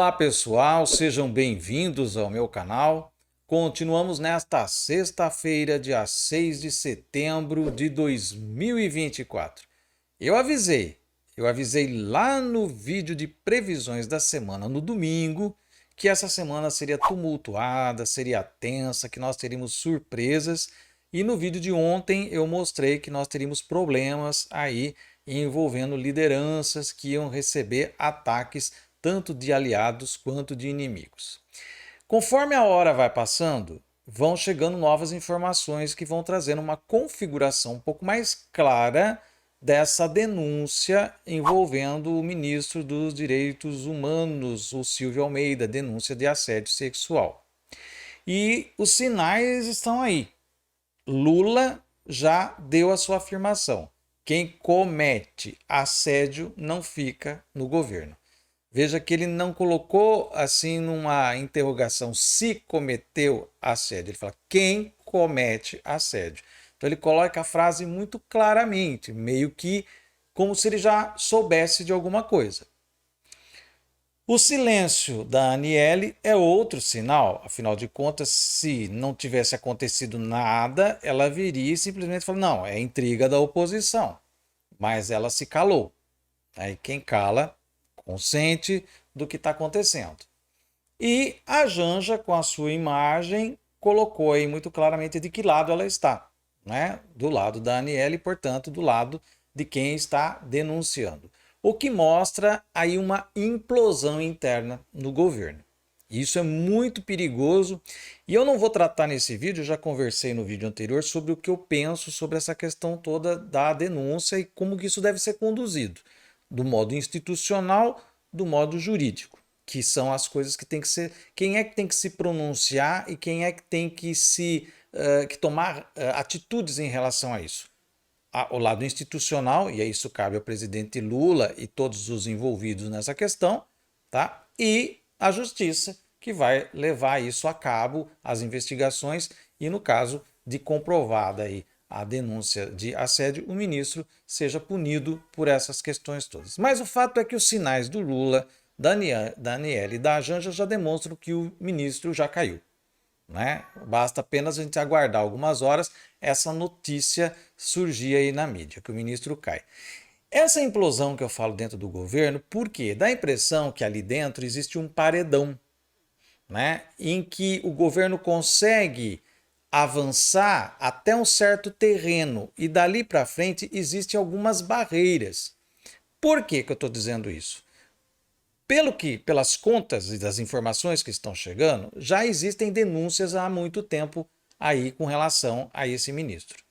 Olá pessoal, sejam bem-vindos ao meu canal. Continuamos nesta sexta-feira, dia 6 de setembro de 2024. Eu avisei lá no vídeo de previsões da semana no domingo que essa semana seria tumultuada, seria tensa, que nós teríamos surpresas. E no vídeo de ontem eu mostrei que nós teríamos problemas aí envolvendo lideranças que iam receber ataques tanto de aliados quanto de inimigos. Conforme a hora vai passando, vão chegando novas informações que vão trazendo uma configuração um pouco mais clara dessa denúncia envolvendo o ministro dos Direitos Humanos, o Silvio Almeida, denúncia de assédio sexual. E os sinais estão aí. Lula já deu a sua afirmação. Quem comete assédio não fica no governo. Veja que ele não colocou assim numa interrogação se cometeu assédio. Ele fala quem comete assédio. Então ele coloca a frase muito claramente, meio que como se ele já soubesse de alguma coisa. O silêncio da Aniele é outro sinal. Afinal de contas, se não tivesse acontecido nada, ela viria e simplesmente falar, não, é intriga da oposição. Mas ela se calou. Aí quem cala consciente do que está acontecendo. E a Janja, com a sua imagem, colocou aí muito claramente de que lado ela está, né? Do lado da Aniele, portanto, do lado de quem está denunciando. O que mostra aí uma implosão interna no governo. Isso é muito perigoso e eu não vou tratar nesse vídeo, eu já conversei no vídeo anterior sobre o que eu penso sobre essa questão toda da denúncia e como que isso deve ser conduzido do modo institucional, do modo jurídico, que são as coisas que tem que ser. Quem é que tem que se pronunciar e quem é que tem que que tomar atitudes em relação a isso? O lado institucional, e isso cabe ao presidente Lula e todos os envolvidos nessa questão, tá? E a justiça, que vai levar isso a cabo, as investigações, e no caso de comprovada aí a denúncia de assédio, o ministro seja punido por essas questões todas. Mas o fato é que os sinais do Lula, da Aniele e da Janja já demonstram que o ministro já caiu. Né? Basta apenas a gente aguardar algumas horas essa notícia surgir aí na mídia, que o ministro cai. Essa implosão que eu falo dentro do governo, porque dá a impressão que ali dentro existe um paredão, né? Em que o governo consegue avançar até um certo terreno e dali para frente existem algumas barreiras. Por que eu estou dizendo isso? Pelas contas e das informações que estão chegando, já existem denúncias há muito tempo aí com relação a esse ministro.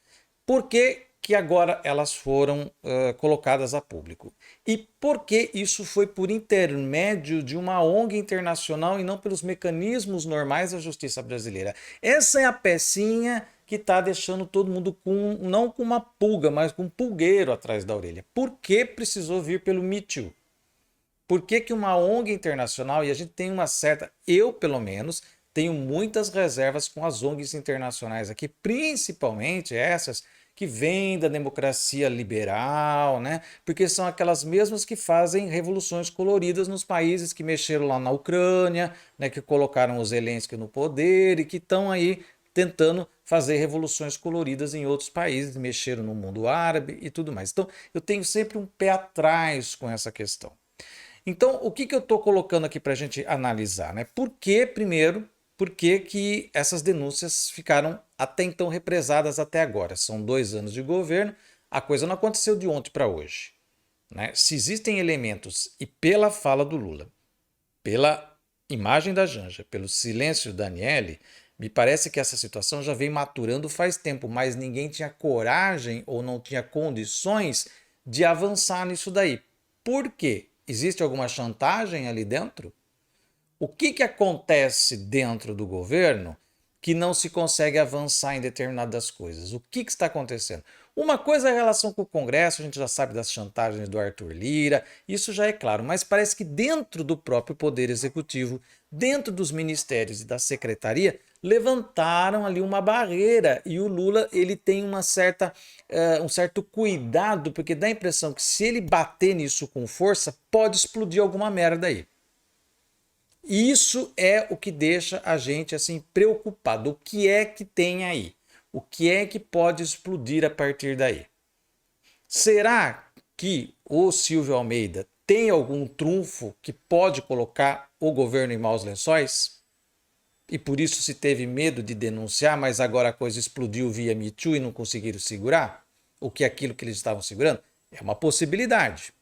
Por que agora elas foram colocadas a público? E por que isso foi por intermédio de uma ONG internacional e não pelos mecanismos normais da justiça brasileira? Essa é a pecinha que está deixando todo mundo não com uma pulga, mas com um pulgueiro atrás da orelha. Por que precisou vir pelo Me Too? Por que uma ONG internacional, e a gente tem uma certa, eu pelo menos, tenho muitas reservas com as ONGs internacionais aqui, principalmente essas que vêm da democracia liberal, né? Porque são aquelas mesmas que fazem revoluções coloridas nos países que mexeram lá na Ucrânia, né? Que colocaram o Zelensky no poder e que estão aí tentando fazer revoluções coloridas em outros países, mexeram no mundo árabe e tudo mais. Então, eu tenho sempre um pé atrás com essa questão. Então, o que eu estou colocando aqui para a gente analisar? Né? Por que essas denúncias ficaram até então represadas até agora? São 2 anos de governo, a coisa não aconteceu de ontem para hoje. Né? Se existem elementos, e pela fala do Lula, pela imagem da Janja, pelo silêncio da Aniele, me parece que essa situação já vem maturando faz tempo, mas ninguém tinha coragem ou não tinha condições de avançar nisso daí. Por quê? Existe alguma chantagem ali dentro? O que acontece dentro do governo que não se consegue avançar em determinadas coisas? O que está acontecendo? Uma coisa é a relação com o Congresso, a gente já sabe das chantagens do Arthur Lira, isso já é claro, mas parece que dentro do próprio Poder Executivo, dentro dos ministérios e da secretaria, levantaram ali uma barreira e o Lula ele tem um certo cuidado, porque dá a impressão que se ele bater nisso com força, pode explodir alguma merda aí. E isso é o que deixa a gente assim preocupado. O que é que tem aí? O que é que pode explodir a partir daí? Será que o Silvio Almeida tem algum trunfo que pode colocar o governo em maus lençóis? E por isso se teve medo de denunciar, mas agora a coisa explodiu via Me Too e não conseguiram segurar? O que é aquilo que eles estavam segurando? É uma possibilidade.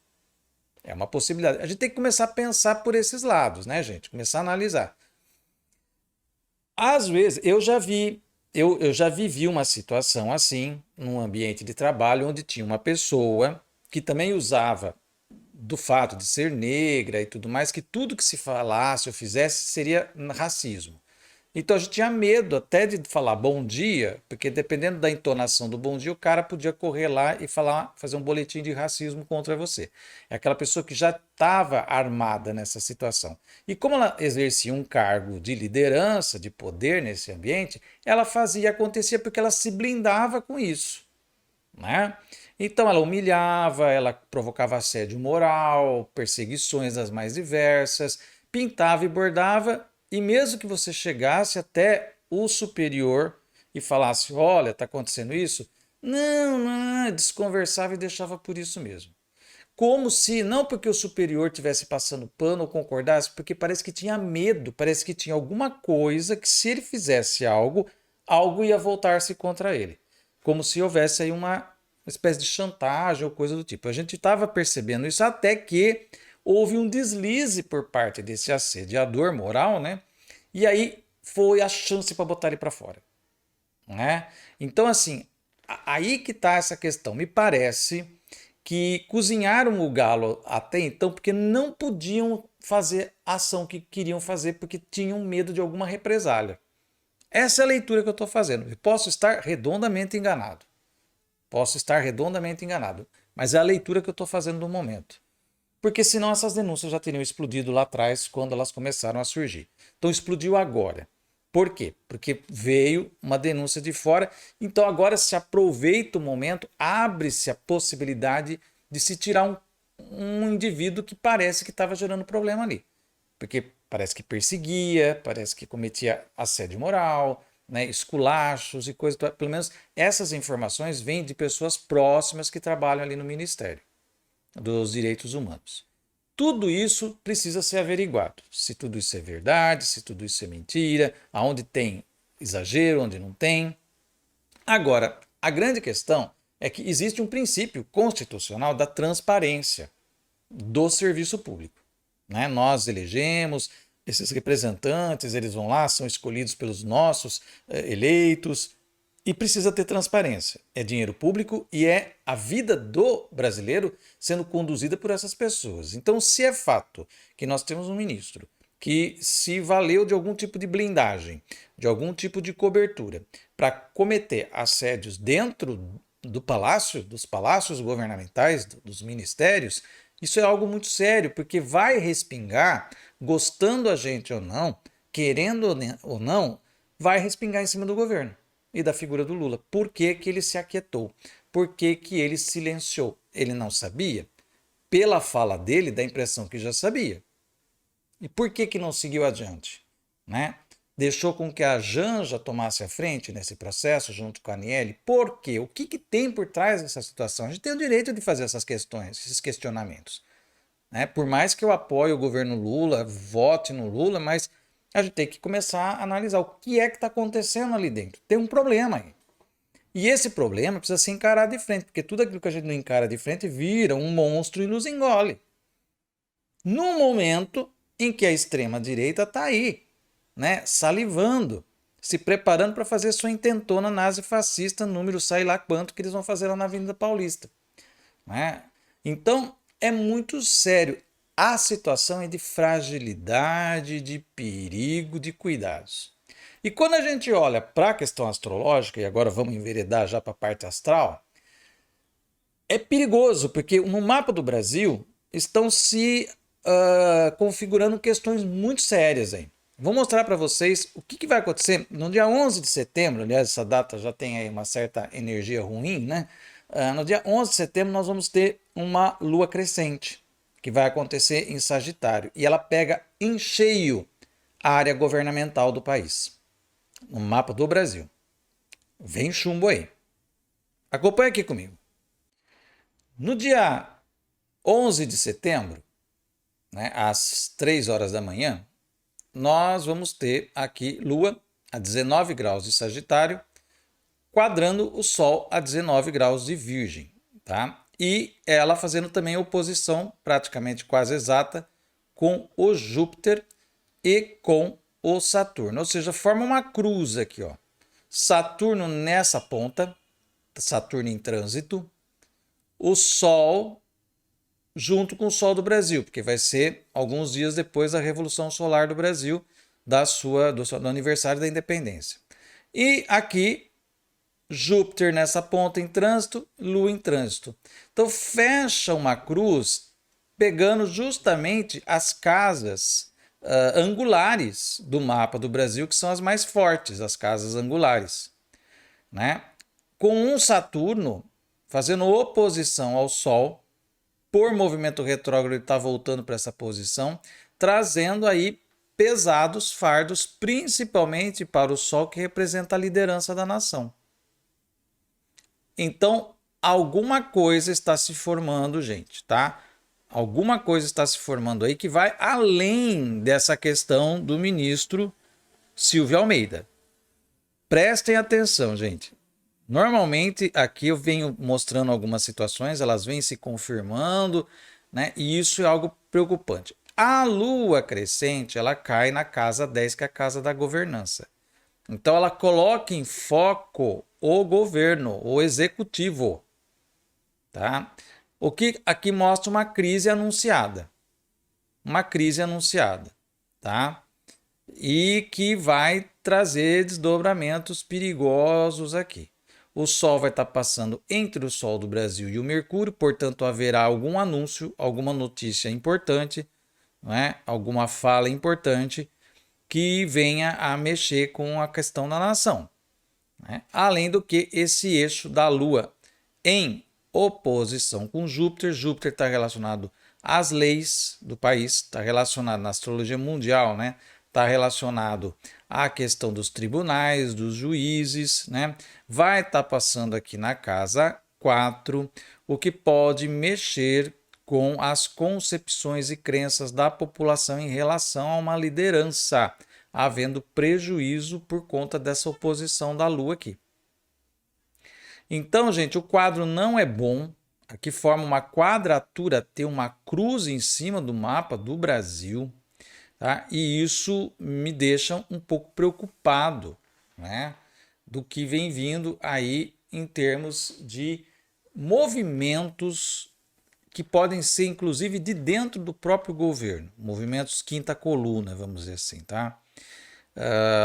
É uma possibilidade. A gente tem que começar a pensar por esses lados, né, gente? Começar a analisar. Às vezes, eu já vivi uma situação assim, num ambiente de trabalho, onde tinha uma pessoa que também usava do fato de ser negra e tudo mais, que tudo que se falasse ou fizesse seria racismo. Então a gente tinha medo até de falar bom dia, porque dependendo da entonação do bom dia, o cara podia correr lá e falar, fazer um boletim de racismo contra você. É aquela pessoa que já estava armada nessa situação. E como ela exercia um cargo de liderança, de poder nesse ambiente, ela fazia acontecer porque ela se blindava com isso, né? Então ela humilhava, ela provocava assédio moral, perseguições das mais diversas, pintava e bordava, e mesmo que você chegasse até o superior e falasse: olha, está acontecendo isso, não, não, desconversava e deixava por isso mesmo. Como se, não porque o superior estivesse passando pano ou concordasse, porque parece que tinha medo, parece que tinha alguma coisa que, se ele fizesse algo, algo ia voltar-se contra ele. Como se houvesse aí uma espécie de chantagem ou coisa do tipo. A gente estava percebendo isso até que houve um deslize por parte desse assediador moral, né? E aí foi a chance para botar ele para fora, né? Então, assim, aí que está essa questão. Me parece que cozinharam o galo até então porque não podiam fazer a ação que queriam fazer porque tinham medo de alguma represália. Essa é a leitura que eu estou fazendo. Eu posso estar redondamente enganado. Posso estar redondamente enganado. Mas é a leitura que eu estou fazendo no momento. Porque senão essas denúncias já teriam explodido lá atrás quando elas começaram a surgir. Então explodiu agora. Por quê? Porque veio uma denúncia de fora, então agora se aproveita o momento, abre-se a possibilidade de se tirar um indivíduo que parece que estava gerando problema ali. Porque parece que perseguia, parece que cometia assédio moral, né, esculachos e coisas. Pelo menos essas informações vêm de pessoas próximas que trabalham ali no Ministério dos Direitos Humanos. Tudo isso precisa ser averiguado. Se tudo isso é verdade, se tudo isso é mentira, aonde tem exagero, onde não tem. Agora, a grande questão é que existe um princípio constitucional da transparência do serviço público, né? Nós elegemos esses representantes, eles vão lá, são escolhidos pelos nossos eleitos, e precisa ter transparência. É dinheiro público e é a vida do brasileiro sendo conduzida por essas pessoas. Então, se é fato que nós temos um ministro que se valeu de algum tipo de blindagem, de algum tipo de cobertura, para cometer assédios dentro do palácio, dos palácios governamentais, dos ministérios, isso é algo muito sério, porque vai respingar, gostando a gente ou não, querendo ou não, vai respingar em cima do governo e da figura do Lula. Por que que ele se aquietou? Por que que ele silenciou? Ele não sabia? Pela fala dele, dá a impressão que já sabia. E por que que não seguiu adiante? Né? Deixou com que a Janja tomasse a frente nesse processo, junto com a Aniele. Por quê? O que que tem por trás dessa situação? A gente tem o direito de fazer essas questões, esses questionamentos. Né? Por mais que eu apoie o governo Lula, vote no Lula, mas a gente tem que começar a analisar o que é que está acontecendo ali dentro. Tem um problema aí. E esse problema precisa ser encarado de frente, porque tudo aquilo que a gente não encara de frente vira um monstro e nos engole. No momento em que a extrema-direita está aí, né, salivando, se preparando para fazer sua intentona nazi-fascista, número sei lá quanto que eles vão fazer lá na Avenida Paulista. Né? Então, é muito sério. A situação é de fragilidade, de perigo, de cuidados. E quando a gente olha para a questão astrológica, e agora vamos enveredar já para a parte astral, é perigoso, porque no mapa do Brasil estão se configurando questões muito sérias aí. Vou mostrar para vocês o que vai acontecer no dia 11 de setembro, aliás, essa data já tem aí uma certa energia ruim, né? No dia 11 de setembro nós vamos ter uma lua crescente, que vai acontecer em Sagitário, e ela pega em cheio a área governamental do país, no mapa do Brasil. Vem chumbo aí. Acompanha aqui comigo. No dia 11 de setembro, né, às 3 horas da manhã, nós vamos ter aqui Lua a 19 graus de Sagitário, quadrando o Sol a 19 graus de Virgem, tá? E ela fazendo também oposição praticamente quase exata com o Júpiter e com o Saturno, ou seja, forma uma cruz aqui, ó. Saturno nessa ponta, Saturno em trânsito, o Sol junto com o Sol do Brasil, porque vai ser alguns dias depois da Revolução Solar do Brasil, do aniversário da independência. E aqui, Júpiter nessa ponta em trânsito, Lua em trânsito. Então fecha uma cruz pegando justamente as casas angulares do mapa do Brasil, que são as mais fortes, as casas angulares, né? Com um Saturno fazendo oposição ao Sol, por movimento retrógrado ele está voltando para essa posição, trazendo aí pesados fardos, principalmente para o Sol, que representa a liderança da nação. Então, alguma coisa está se formando, gente, tá? Alguma coisa está se formando aí que vai além dessa questão do ministro Silvio Almeida. Prestem atenção, gente. Normalmente, aqui eu venho mostrando algumas situações, elas vêm se confirmando, né? E isso é algo preocupante. A Lua crescente, ela cai na casa 10, que é a casa da governança. Então, ela coloca em foco o governo, o executivo, tá? O que aqui mostra uma crise anunciada. Uma crise anunciada, tá? E que vai trazer desdobramentos perigosos aqui. O Sol vai estar passando entre o Sol do Brasil e o Mercúrio, portanto haverá algum anúncio, alguma notícia importante, né? Alguma fala importante que venha a mexer com a questão da nação, né? Além do que esse eixo da Lua em oposição com Júpiter, Júpiter está relacionado às leis do país, está relacionado na astrologia mundial, né? Está relacionado à questão dos tribunais, dos juízes, né? Vai estar passando aqui na casa 4, o que pode mexer com as concepções e crenças da população em relação a uma liderança, havendo prejuízo por conta dessa oposição da Lua aqui. Então, gente, o quadro não é bom. Aqui forma uma quadratura, tem uma cruz em cima do mapa do Brasil, tá? E isso me deixa um pouco preocupado, né? Do que vem vindo aí em termos de movimentos que podem ser, inclusive, de dentro do próprio governo. Movimentos quinta coluna, vamos dizer assim, tá?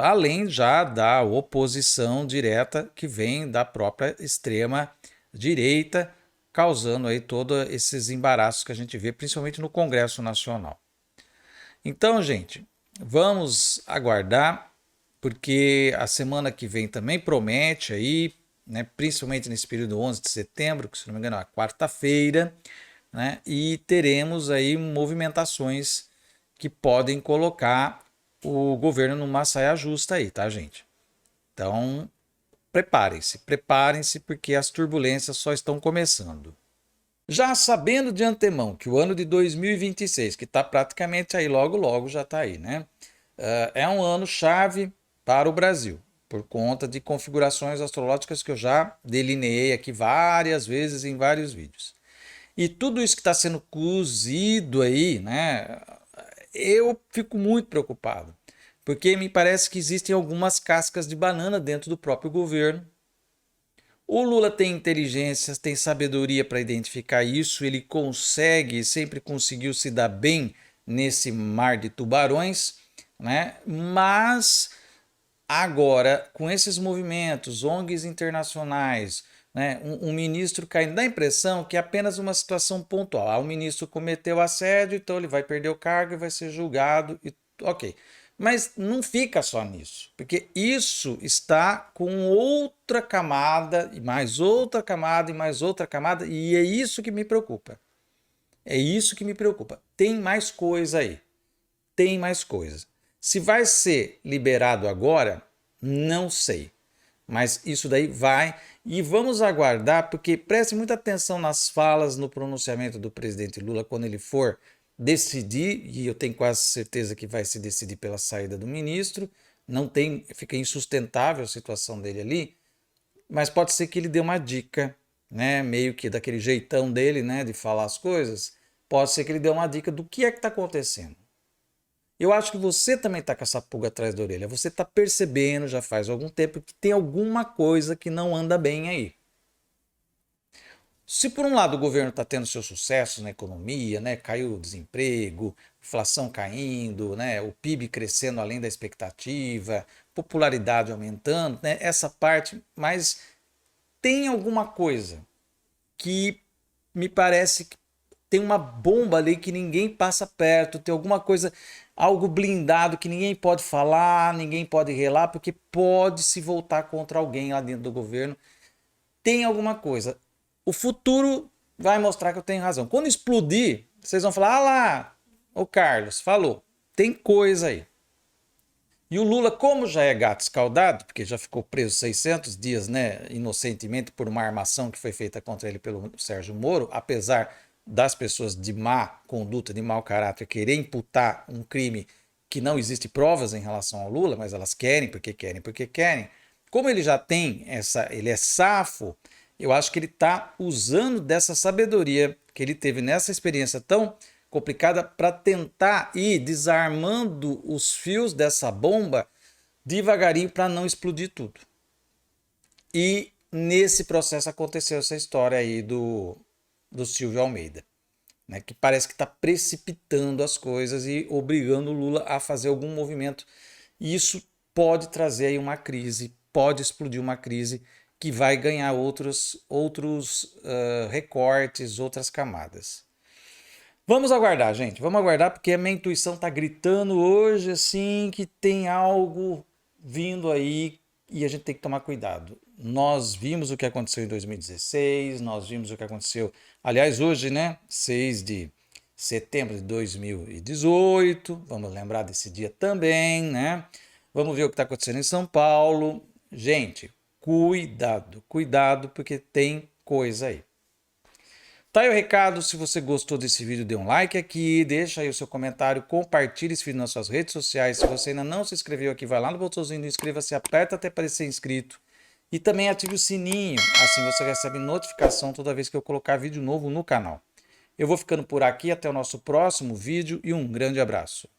Além já da oposição direta que vem da própria extrema direita, causando aí todos esses embaraços que a gente vê, principalmente no Congresso Nacional. Então, gente, vamos aguardar, porque a semana que vem também promete aí, né, principalmente nesse período 11 de setembro, que se não me engano é quarta-feira, né, e teremos aí movimentações que podem colocar o governo numa saia justa aí, tá, gente? Então, preparem-se, porque as turbulências só estão começando. Já sabendo de antemão que o ano de 2026, que está praticamente aí, logo já está aí, né? É um ano chave para o Brasil, por conta de configurações astrológicas que eu já delineei aqui várias vezes em vários vídeos. E tudo isso que está sendo cozido aí, né? Eu fico muito preocupado, porque me parece que existem algumas cascas de banana dentro do próprio governo. O Lula tem inteligência, tem sabedoria para identificar isso, ele consegue, sempre conseguiu se dar bem nesse mar de tubarões, né? Mas agora, com esses movimentos, ONGs internacionais, né? Um ministro caindo, dá a impressão que é apenas uma situação pontual. O ministro cometeu assédio, então ele vai perder o cargo e vai ser julgado, ok. Mas não fica só nisso, porque isso está com outra camada, e mais outra camada, e mais outra camada, e é isso que me preocupa. É isso que me preocupa. Tem mais coisa aí. Tem mais coisa. Se vai ser liberado agora, não sei. Mas isso daí vai, e vamos aguardar, porque preste muita atenção nas falas, no pronunciamento do presidente Lula quando ele for decidir, e eu tenho quase certeza que vai se decidir pela saída do ministro. Não tem, fica insustentável a situação dele ali, mas pode ser que ele dê uma dica, né, meio que daquele jeitão dele, né, de falar as coisas. Pode ser que ele dê uma dica do que é que está acontecendo. Eu acho que você também está com essa pulga atrás da orelha. Você está percebendo já faz algum tempo que tem alguma coisa que não anda bem aí. Se por um lado o governo está tendo seu sucesso na economia, né, caiu o desemprego, inflação caindo, né, o PIB crescendo além da expectativa, popularidade aumentando, né, essa parte, mas tem alguma coisa que me parece que tem uma bomba ali que ninguém passa perto, tem alguma coisa, algo blindado que ninguém pode falar, ninguém pode relar, porque pode se voltar contra alguém lá dentro do governo. Tem alguma coisa. O futuro vai mostrar que eu tenho razão. Quando explodir, vocês vão falar, ah lá, o Carlos falou, tem coisa aí. E o Lula, como já é gato escaldado, porque já ficou preso 600 dias, né, inocentemente por uma armação que foi feita contra ele pelo Sérgio Moro, apesar das pessoas de má conduta, de mau caráter, querer imputar um crime que não existe provas em relação ao Lula, mas elas querem porque querem, porque querem. Como ele já tem ele é safo, eu acho que ele está usando dessa sabedoria que ele teve nessa experiência tão complicada para tentar ir desarmando os fios dessa bomba devagarinho para não explodir tudo. E nesse processo aconteceu essa história aí do Silvio Almeida, né, que parece que está precipitando as coisas e obrigando o Lula a fazer algum movimento. E isso pode trazer aí uma crise, pode explodir uma crise que vai ganhar outros recortes, outras camadas. Vamos aguardar, gente. Vamos aguardar, porque a minha intuição está gritando hoje assim que tem algo vindo aí e a gente tem que tomar cuidado. Nós vimos o que aconteceu em 2016, nós vimos o que aconteceu, aliás, hoje, né? 6 de setembro de 2018. Vamos lembrar desse dia também, né? Vamos ver o que está acontecendo em São Paulo. Gente, cuidado, cuidado, porque tem coisa aí. Tá aí o recado. Se você gostou desse vídeo, dê um like aqui, deixa aí o seu comentário, compartilhe esse vídeo nas suas redes sociais. Se você ainda não se inscreveu aqui, vai lá no botãozinho do inscreva-se, aperta até parecer inscrito e também ative o sininho, assim você recebe notificação toda vez que eu colocar vídeo novo no canal. Eu vou ficando por aqui, até o nosso próximo vídeo e um grande abraço.